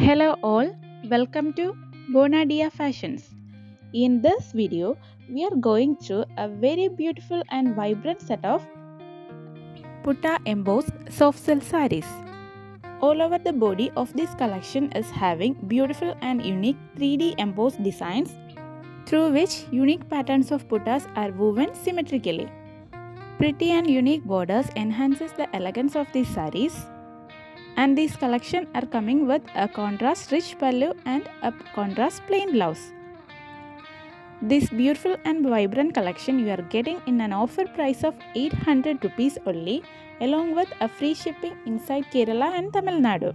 Hello all, welcome to bonadeafashions. In this video, we are going through a very beautiful and vibrant set of Putta embossed soft silk sarees. All over the body of this collection is having beautiful and unique 3D embossed designs through which unique patterns of puttas are woven symmetrically. Pretty and unique borders enhances the elegance of these sarees. And these collection are coming with a contrast rich pallu and a contrast plain blouse. This beautiful and vibrant collection you are getting in an offer price of 800 rupees only, along with a free shipping inside Kerala and Tamil Nadu.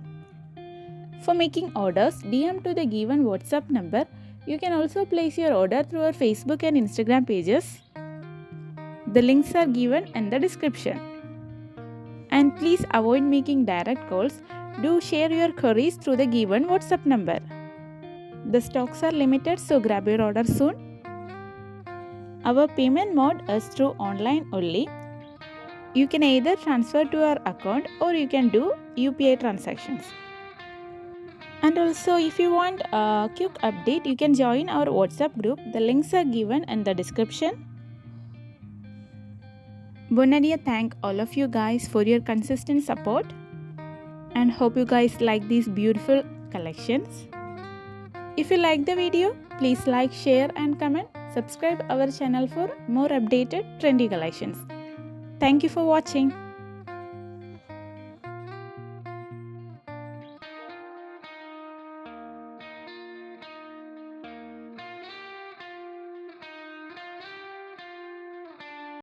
For making orders, DM to the given WhatsApp number. You can also place your order through our Facebook and Instagram pages. The links are given in the description. And please avoid making direct calls. Do share your queries through the given WhatsApp number. The stocks are limited, so grab your order soon. Our payment mode is through online only. You can either transfer to our account or you can do UPI transactions. And also, if you want a quick update, you can join our WhatsApp group. The links are given in the description. Bonadia thank all of you guys for your consistent support and hope you guys like these beautiful collections. If you like the video, please like, share and comment. Subscribe our channel for more updated trendy collections. Thank you for watching.